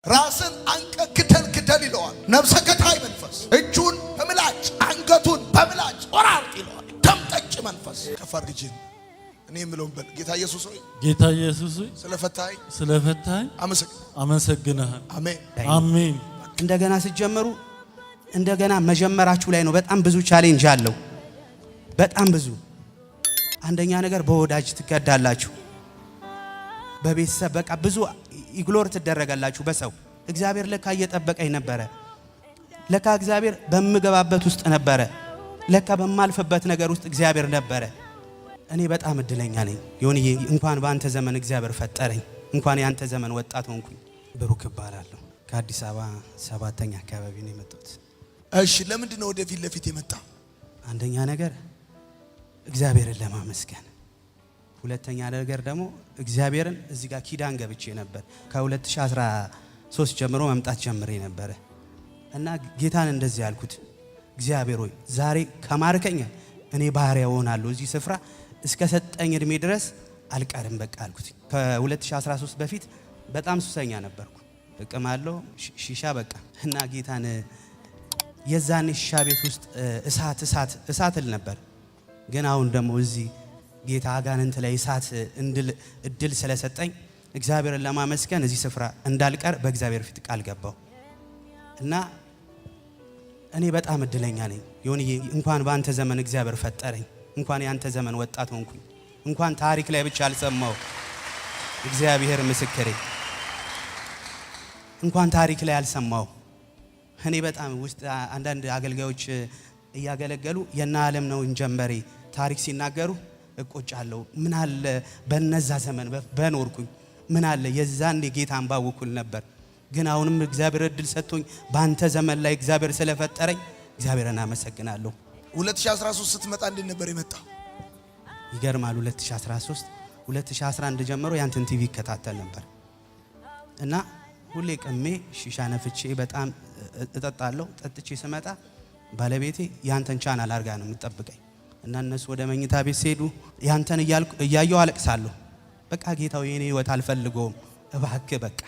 ራስን አንቀ ክተል ይለዋል። ነፍሰ ገዳይ መንፈስ እጁን በምላጭ አንገቱን በምላጭ ቆራርጥ ይለዋል። ደም ጠጭ መንፈስ ከፈርጅን እኔ የምለውን በል ጌታ ኢየሱስ ሆይ ስለፈታኝ አመሰግናለሁ። አሜን አሜን። እንደገና ሲጀመሩ እንደገና መጀመራችሁ ላይ ነው በጣም ብዙ ቻሌንጅ አለው። በጣም ብዙ አንደኛ ነገር በወዳጅ ትከዳላችሁ፣ በቤተሰብ በቃ ብዙ ኢግኖር ትደረጋላችሁ በሰው። እግዚአብሔር ለካ እየጠበቀኝ ነበረ። ለካ እግዚአብሔር በምገባበት ውስጥ ነበረ። ለካ በማልፈበት ነገር ውስጥ እግዚአብሔር ነበረ። እኔ በጣም እድለኛ ነኝ ዮኒዬ። እንኳን በአንተ ዘመን እግዚአብሔር ፈጠረኝ። እንኳን ያንተ ዘመን ወጣት ሆንኩኝ። ብሩክ እባላለሁ። ከአዲስ አበባ 7ኛ አካባቢ ነው የመጣሁት። እሺ፣ ለምንድን ነው ወደ ፊት ለፊት የመጣ? አንደኛ ነገር እግዚአብሔርን ለማመስገን፣ ሁለተኛ ነገር ደግሞ እግዚአብሔርን እዚህ ጋር ኪዳን ገብቼ ነበር። ከ2013 ጀምሮ መምጣት ጀምሬ ነበር እና ጌታን እንደዚህ ያልኩት እግዚአብሔር ሆይ ዛሬ ከማርከኝ እኔ ባሪያ ሆናለሁ። እዚህ ስፍራ እስከ ሰጠኝ እድሜ ድረስ አልቀርም በቃ አልኩት። ከ2013 በፊት በጣም ሱሰኛ ነበርኩ። እቅማለሁ ሺሻ በቃ እና ጌታን የዛኔ ሺሻ ቤት ውስጥ እሳት ል ነበር። ግን አሁን ደግሞ እዚህ ጌታ አጋንንት ላይ እሳት እድል ስለሰጠኝ እግዚአብሔርን ለማመስገን እዚህ ስፍራ እንዳልቀር በእግዚአብሔር ፊት ቃል ገባው እና እኔ በጣም እድለኛ ነኝ ዮኒዬ። እንኳን በአንተ ዘመን እግዚአብሔር ፈጠረኝ። እንኳን ያንተ ዘመን ወጣት ሆንኩኝ። እንኳን ታሪክ ላይ ብቻ አልሰማው፣ እግዚአብሔር ምስክሬ፣ እንኳን ታሪክ ላይ አልሰማው። እኔ በጣም ውስጥ አንዳንድ አገልጋዮች እያገለገሉ የና ዓለም ነው እንጀምበሬ ታሪክ ሲናገሩ እቆጫለሁ። ምን አለ በነዛ ዘመን በኖርኩኝ፣ ምን አለ የዛን ጌታን ባወኩል ነበር። ግን አሁንም እግዚአብሔር እድል ሰጥቶኝ በአንተ ዘመን ላይ እግዚአብሔር ስለፈጠረኝ እግዚአብሔርን አመሰግናለሁ። 2013 ስትመጣ እንዴት ነበር የመጣው? ይገርማል። 2011 ጀምሮ ያንተን ቲቪ ይከታተል ነበር እና ሁሌ ቀሜ ሺሻ ነፍቼ በጣም እጠጣለሁ። ጠጥቼ ስመጣ ባለቤቴ ያንተን ቻናል አርጋ ነው የምትጠብቀኝ እና እነሱ ወደ መኝታ ቤት ሲሄዱ ያንተን እያየሁ አለቅሳለሁ። በቃ ጌታው የኔ ህይወት አልፈልገውም፣ እባክህ በቃ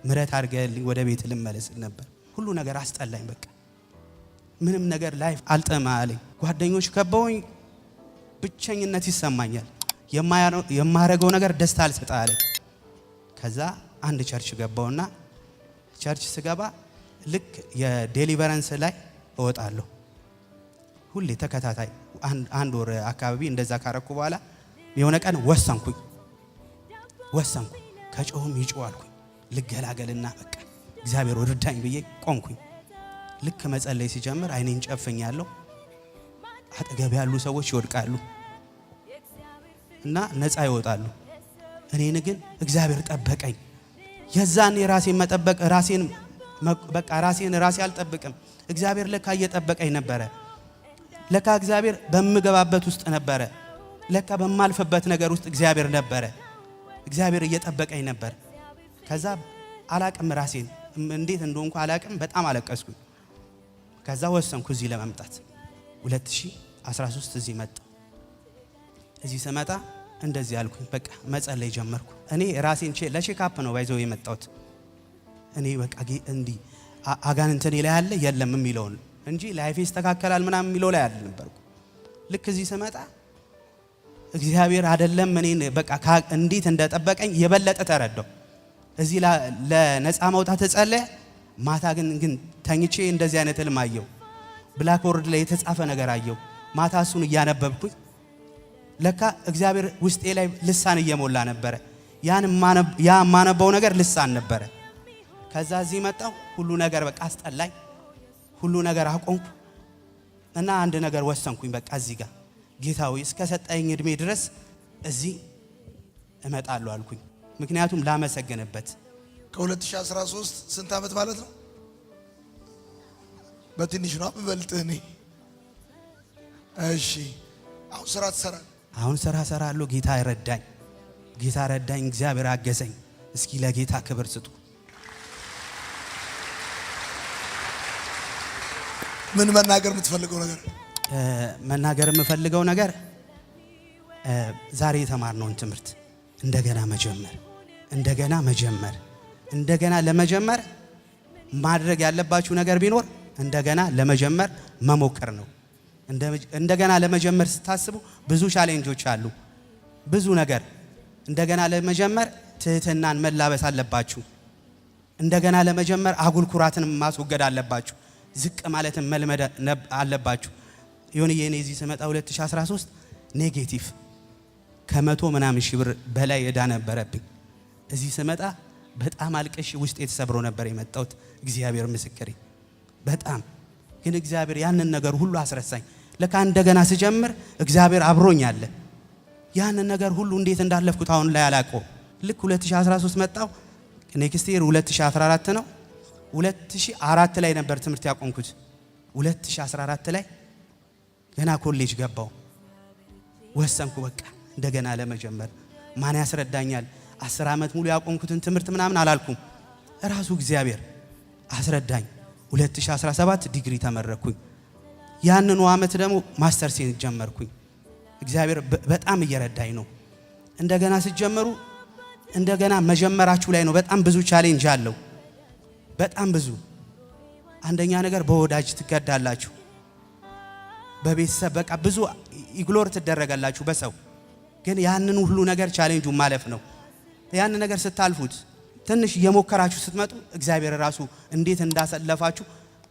ምረት አድርገልኝ ወደ ቤት ልመለስ ነበር። ሁሉ ነገር አስጠላኝ። በቃ ምንም ነገር ላይፍ አልጠማ አለኝ። ጓደኞች ከበውኝ፣ ብቸኝነት ይሰማኛል። የማረገው ነገር ደስታ አልሰጣ አለኝ። ከዛ አንድ ቸርች ገባውና ቸርች ስገባ ልክ የዴሊቨረንስ ላይ እወጣለሁ። ሁሌ ተከታታይ አንድ ወር አካባቢ እንደዛ ካረኩ በኋላ የሆነ ቀን ወሰንኩ። ከጮህም ይጮዋልኩኝ ልገላገልና በቃ እግዚአብሔር ወርዳኝ ብዬ ቆምኩኝ። ልክ መጸለይ ሲጀምር አይኔን ጨፍኛለሁ። አጠገብ ያሉ ሰዎች ይወድቃሉ እና ነፃ ይወጣሉ። እኔን ግን እግዚአብሔር ጠበቀኝ። የዛን የራሴን መጠበቅ ራሴን አልጠብቅም። እግዚአብሔር ለካ እየጠበቀኝ ነበረ። ለካ እግዚአብሔር በምገባበት ውስጥ ነበረ። ለካ በማልፈበት ነገር ውስጥ እግዚአብሔር ነበረ። እግዚአብሔር እየጠበቀኝ ነበር። ከዛ አላቅም ራሴን እንዴት እንደሆንኩ አላቅም። በጣም አለቀስኩ። ከዛ ወሰንኩ እዚህ ለመምጣት 2013 እዚህ መጣሁ። እዚህ ስመጣ እንደዚህ አልኩኝ። በቃ መጸለይ ጀመርኩ። እኔ ራሴን ለቼክአፕ ነው ባይዘው የመጣሁት። እኔ በቃ እንዲ አጋንንት እኔ ላይ ያለ የለም የሚለውን እንጂ ላይፍ ይስተካከላል ምናምን የሚለው ላይ አይደለም ነበርኩ። ልክ እዚህ ስመጣ እግዚአብሔር አይደለም እኔን በቃ እንዴት እንደጠበቀኝ የበለጠ ተረዳው። እዚህ ለነፃ መውጣት ተጸለየ። ማታ ግን ተኝቼ እንደዚህ አይነት ህልም አየሁ። ብላክቦርድ ላይ የተጻፈ ነገር አየሁ። ማታ እሱን እያነበብኩኝ ለካ እግዚአብሔር ውስጤ ላይ ልሳን እየሞላ ነበረ። ያ ማነበው ነገር ልሳን ነበረ። ከዛ እዚህ መጣሁ። ሁሉ ነገር በቃ አስጠላኝ። ሁሉ ነገር አቆምኩ እና አንድ ነገር ወሰንኩኝ። በቃ እዚህ ጋር ጌታ ሆይ እስከ ሰጠኝ እድሜ ድረስ እዚህ እመጣለሁ አልኩኝ። ምክንያቱም ላመሰግንበት። ከ2013 ስንት ዓመት ማለት ነው? በትንሽ ነው በልጥህ እኔ። እሺ፣ አሁን ስራ ትሰራለህ? አሁን ስራ እሰራለሁ። ጌታ ረዳኝ። እግዚአብሔር አገዘኝ። እስኪ ለጌታ ክብር ስጡ። ምን መናገር የምትፈልገው ነገር? መናገር የምፈልገው ነገር ዛሬ የተማርነውን ትምህርት እንደገና መጀመር እንደገና ለመጀመር ማድረግ ያለባችሁ ነገር ቢኖር እንደገና ለመጀመር መሞከር ነው። እንደገና ለመጀመር ስታስቡ ብዙ ቻሌንጆች አሉ። ብዙ ነገር እንደገና ለመጀመር ትህትናን መላበስ አለባችሁ። እንደገና ለመጀመር አጉል ኩራትን ማስወገድ አለባችሁ። ዝቅ ማለትን መልመድ አለባችሁ። የኔ እዚህ ስመጣ 2013 ኔጌቲቭ ከመቶ ምናምን ሺህ ብር በላይ ዕዳ ነበረብኝ። እዚህ ስመጣ በጣም አልቀሽ ውስጥ የተሰብሮ ነበር የመጣሁት። እግዚአብሔር ምስክሬ በጣም ግን እግዚአብሔር ያንን ነገር ሁሉ አስረሳኝ። ለካ እንደገና ስጀምር እግዚአብሔር አብሮኝ አለ። ያንን ነገር ሁሉ እንዴት እንዳለፍኩት አሁን ላይ አላውቀውም። ልክ 2013 መጣው። ኔክስት ይር 2014 ነው። 2004 ላይ ነበር ትምህርት ያቆምኩት። 2014 ላይ ገና ኮሌጅ ገባው። ወሰንኩ በቃ እንደገና ለመጀመር። ማን ያስረዳኛል? 10 ዓመት ሙሉ ያቆምኩትን ትምህርት ምናምን አላልኩም። ራሱ እግዚአብሔር አስረዳኝ። 2017 ዲግሪ ተመረኩኝ። ያንኑ ዓመት ደግሞ ማስተርሴን ጀመርኩኝ። እግዚአብሔር በጣም እየረዳኝ ነው። እንደገና ሲጀመሩ እንደገና መጀመራችሁ ላይ ነው በጣም ብዙ ቻሌንጅ አለው። በጣም ብዙ አንደኛ ነገር በወዳጅ ትከዳላችሁ። በቤተሰብ በቃ ብዙ ኢግኖር ትደረጋላችሁ በሰው። ግን ያንን ሁሉ ነገር ቻሌንጁ ማለፍ ነው። ያንን ነገር ስታልፉት ትንሽ እየሞከራችሁ ስትመጡ እግዚአብሔር ራሱ እንዴት እንዳሰለፋችሁ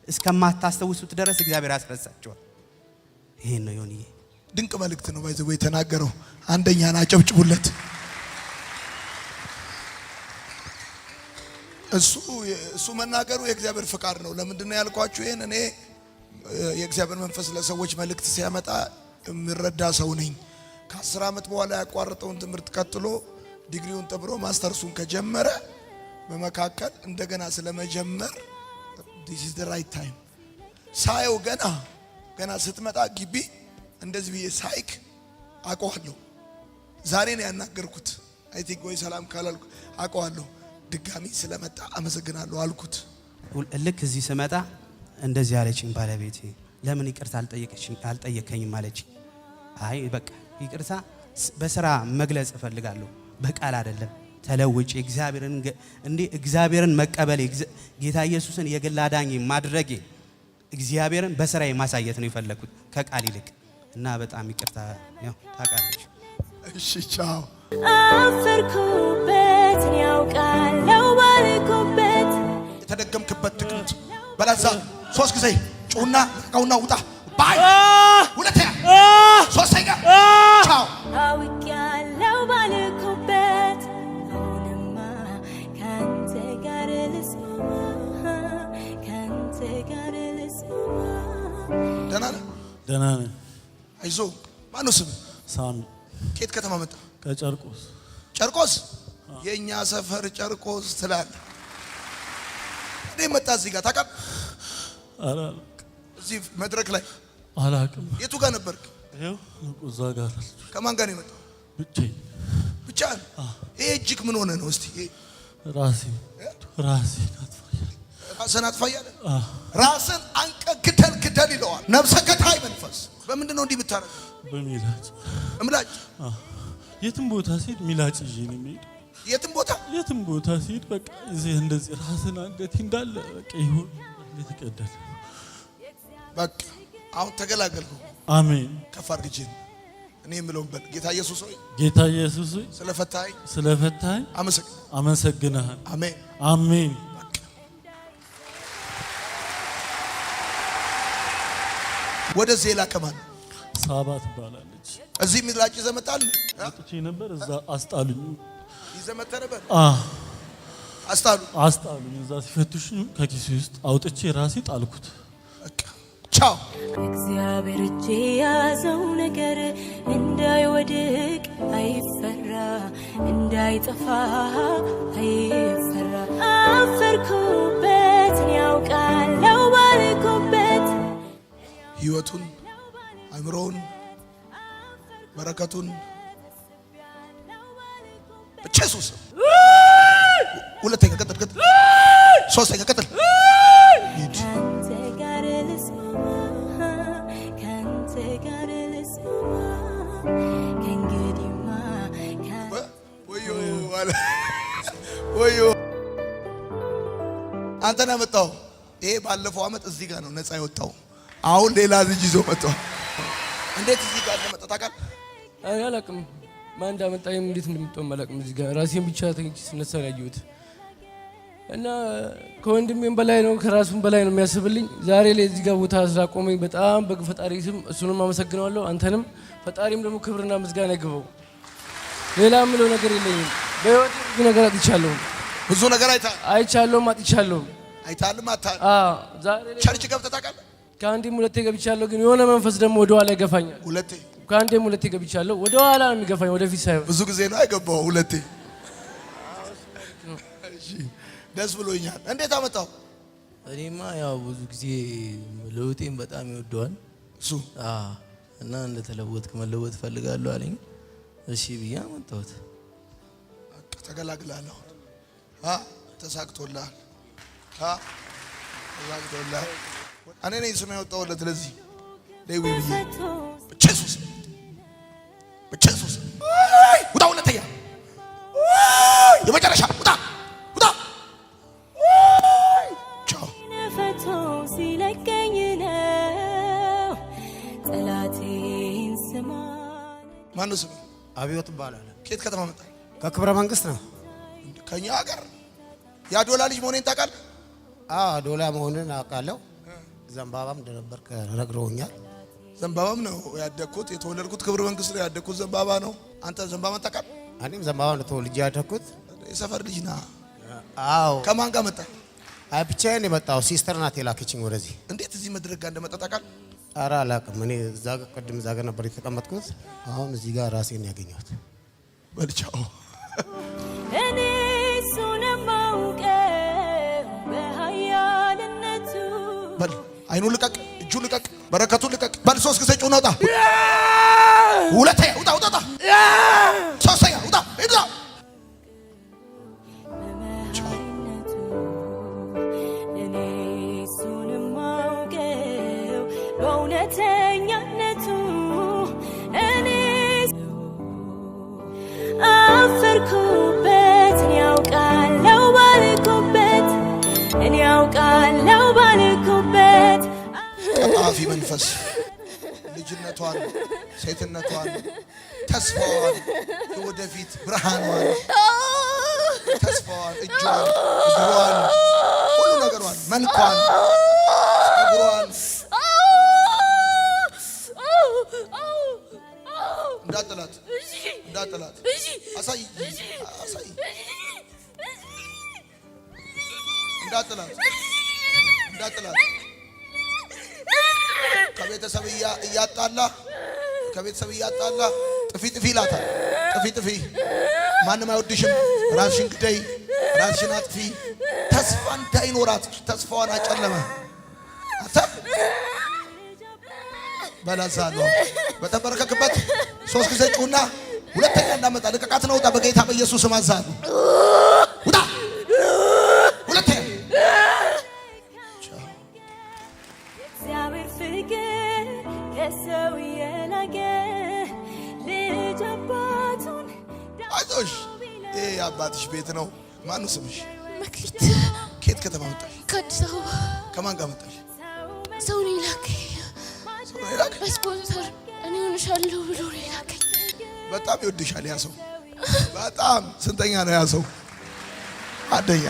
እስከማታስተውሱት ድረስ እግዚአብሔር ያስረሳችኋል። ይሄን ነው ዮኒዬ። ድንቅ መልእክት ነው ባይዘው የተናገረው። አንደኛና አጨብጭቡለት። እሱ መናገሩ የእግዚአብሔር ፍቃድ ነው። ለምንድን ነው ያልኳችሁ? ይሄን እኔ የእግዚአብሔር መንፈስ ለሰዎች መልእክት ሲያመጣ የሚረዳ ሰው ነኝ። ከ10 ዓመት በኋላ ያቋረጠውን ትምህርት ቀጥሎ ዲግሪውን ተብሮ ማስተርሱን ከጀመረ በመካከል እንደገና ስለመጀመር this is the right time ሳየው ገና ስትመጣ ግቢ እንደዚህ ብዬ ሳይክ አውቀዋለሁ። ዛሬ ነው ያናገርኩት። አይ ቲንክ ወይ ሰላም ካላልኩ አውቀዋለሁ። ድጋሚ ስለመጣ አመሰግናለሁ አልኩት። ልክ እዚህ ስመጣ እንደዚህ አለችኝ ባለቤቴ። ለምን ይቅርታ አልጠየከኝም አለችኝ። አይ በቃ ይቅርታ በስራ መግለጽ እፈልጋለሁ በቃል አይደለም። ተለውጪ እግዚአብሔርን መቀበል ጌታ ኢየሱስን የግል አዳኝ ማድረግ እግዚአብሔርን በስራዬ ማሳየት ነው የፈለኩት ከቃል ይልቅ እና በጣም ይቅርታ ያው ታውቃለች። እሺ ቻው። አፈርኩበት ያውቃለው ባልኩበት የተደገምክበት ድግምት በላዛ 3 ጊዜ ጩና ቀውና ውጣ ባይ ሁለተኛ ሶስተኛ ቻው። አውቃለው ባልኩበት አሁንማ ካንተ ጋር ልስማማ ካንተ ጋር ልስማማ። ደህና ነህ? አይዞህ። ማነው ስም? ሳሚ። ከየት ከተማ መጣ? ከጨርቆስ። ጨርቆስ? የኛ ሰፈር ጨርቆስ ትላለህ። እኔ መጣ እዚህ ጋር ታውቃለህ? እዚህ መድረክ ላይ አላውቅም። የቱ ጋር ነበርክ? ይኸው እዛ ጋር። ከማን ጋር ነው የመጣው? ብቻህን? ይሄ እጅግ ምን ሆነ ነው? እስቲ ራሴን አጥፋያለሁ። ራስን አጥፋያለሁ። ራስን አንቀ ግደል ይለዋል ነፍሰ ገዳይ መንፈስ። በምንድን ነው እንዲህ የምታረገው? በሚላጭ እምላጭ። የትም ቦታ ሲሄድ ሚላጭ ይዤ ነው የምሄደው። የትም ቦታ ሲሄድ በቃ እዚህ እንደዚህ ራስን አንገቴ እንዳለ በቃ ይሁን የተቀደደ በቃ አሁን ተገላገልኩ። አሜን። ከፍ አድርግ። እኔ የምለውን በል። ጌታ ኢየሱስ ሆይ ስለፈታኝ አመሰግናለሁ። አሜን። ወደዚህ የላከማን ሳባ ትባላለች። እዚህ ሚላጭ ይዘህ መጣል አጥቼ ነበር። እዛ አስጣሉኝ። ይዘህ መጣህ ነበር? አስጣሉኝ። እዛ ሲፈትሹኝ ከኪሴ ውስጥ አውጥቼ ራሴ ጣልኩት። ቻው። እግዚአብሔር እጅ ያዘው ነገር እንዳይወድቅ አይፈራ እንዳይጠፋ አይፈራ። አፈርኩበት ያውቃለው ባልኩበት ህይወቱን አእምሮውን በረከቱን በኢየሱስ ሁለተኛ ቀጥል ሶስተኛ ቀጥል አንተ ነህ ያመጣው። ይሄ ባለፈው አመት እዚህ ጋር ነው ነፃ የወጣው። አሁን ሌላ ልጅ ይዞ መጥቷል። እንዴት እዚህ ጋር እንደመጣ ታውቃለህ? እኔ አላውቅም። ማን እንዳመጣኝ እንዴት እንደምትጠም አላውቅም። እዚህ ጋር ራሴን ብቻ ተኝቼ ስነሳ ያየሁት እና ከወንድሜም በላይ ነው ከራሱም በላይ ነው የሚያስብልኝ። ዛሬ ላይ እዚህ ጋር ቦታ ስላቆመኝ በጣም በፈጣሪ ስም እሱንም አመሰግናለሁ። አንተንም ፈጣሪም ደግሞ ክብርና ምስጋና ይግባው። ሌላ ምለው ነገር የለኝም። በህይወቴ ብዙ ነገር አጥቻለሁ። ብዙ ነገር አይቻለሁ፣ አጥቻለሁ። አይታልም አታል። ዛሬ ቸርች ገብተህ ታውቃለህ? ከአንዴም ሁለቴ ገብቻለሁ። ግን የሆነ መንፈስ ደግሞ ወደ ኋላ ይገፋኛል። ሁለቴ ከአንዴም ሁለቴ ገብቻለሁ። ወደ ኋላ ነው የሚገፋኝ፣ ወደፊት ሳይሆን። ብዙ ጊዜ ነው አይገባው። ሁለቴ። እሺ ደስ ብሎኛል። እንዴት አመጣው? እኔማ ያው ብዙ ጊዜ ለውጤን በጣም ይወደዋል እሱ እና እንደተለወጥክ መለወጥ ፈልጋለሁ አለኝ። እሺ ብዬ አመጣሁት። ተገላግላለሁ። ተሳክቶልሃል። ተሳክቶልሃል። እኔ ነኝ ስም ያወጣሁለት ለዚህ ሌዊ ብዬ በኢየሱስ ውጣ። ሁለተኛ የመጨረሻ ውጣ። ነፈቶ ሲለቀኝ ነው ጠላቴን ስማ። ማነው ስም? አብዮት ይባላል። ከየት ከተማ መጣ? ከክብረ መንግስት ነው። ከኛ ሀገር የአዶላ ልጅ መሆኔን ታውቃለህ? አዶላ መሆንን አውቃለሁ። ዘንባባም እንደነበርክ ነግረውኛል። ዘንባባም ነው ያደግኩት። የተወለድኩት ክብረ መንግስት ነው ያደግኩት። ዘንባባ ነው። አንተ ዘንባባን ታውቃለህ? እኔም ዘንባባ ነው ተወልጄ ያደግኩት። የሰፈር ልጅ ና። አዎ። ከማን ጋር መጣ? ብቻዬን የመጣው ሲስተር ናት የላከችኝ ወደዚህ። እንዴት እዚህ መድረክ ጋር እንደመጣ ታውቃለህ? ኧረ አላውቅም። እኔ እዛ ጋር ቅድም እዛ ጋር ነበር የተቀመጥኩት። አሁን እዚህ ጋር ራሴን ያገኘሁት። በልቻው እኔ እሱን የማውቀው በኃያልነቱ። በል አይኑን ልቀቅ፣ እጁን ልቀቅ፣ በረከቱን ልቀቅ። በል 3 ጊዜ ጩኸት ውጣ። ሁለተኛ ውጣ። ሶስተኛ ውጣ። እኔ እሱን የማውቀው በእውነተኛነቱ። እኔ አፈርኩበት፣ እኔ ያውቃለው ባልኩበት፣ እኔ ያውቃለው ባልኩበት። ቀጣፊ መንፈስ ልጅነቷን፣ ሴትነቷን፣ ተስፋዋን፣ የወደፊት ብርሃኗን፣ ተስፋዋን፣ እጇን፣ እግሯን፣ ሁሉ ነገሯን፣ መልኳን፣ ጸጉሯን እንዳጥላት አሳይ እንዳጥላት ከቤተሰብ እያጣላ ጥፊ ይላታል። ጥፊ ማንም አይወድሽም፣ ራስሽን ግደይ፣ ራስሽን አጥፊ። ተስፋ እንዳይኖራት ተስፋዋን አጨለመ። አንተ በላዛለሁ በተበረከክበት 3 ጊዜ ጩና። ሁለተኛ እንዳመጣ ልቀቃት ነው። ውጣ በጌታ በኢየሱስ ስም አዛለሁ። ውጣ። ሁለተኛ እግዚአብሔር ፍቅር ከሰው የላቀ ልጅ አባቱን። አይዞሽ፣ ይሄ አባትሽ ቤት ነው። ማነው ስምሽ? መክሊት። ከየት ከተማ መጣሽ? ከአዲስ አበባ። ከማን ጋር መጣሽ? ሰው ነው የላከኝ። ስፖንሰር እኔ ሆንሻለሁ ብሎ ነው የላከኝ። በጣም ይወድሻል ያ ሰው በጣም። ስንተኛ ነው ያ ሰው? አንደኛ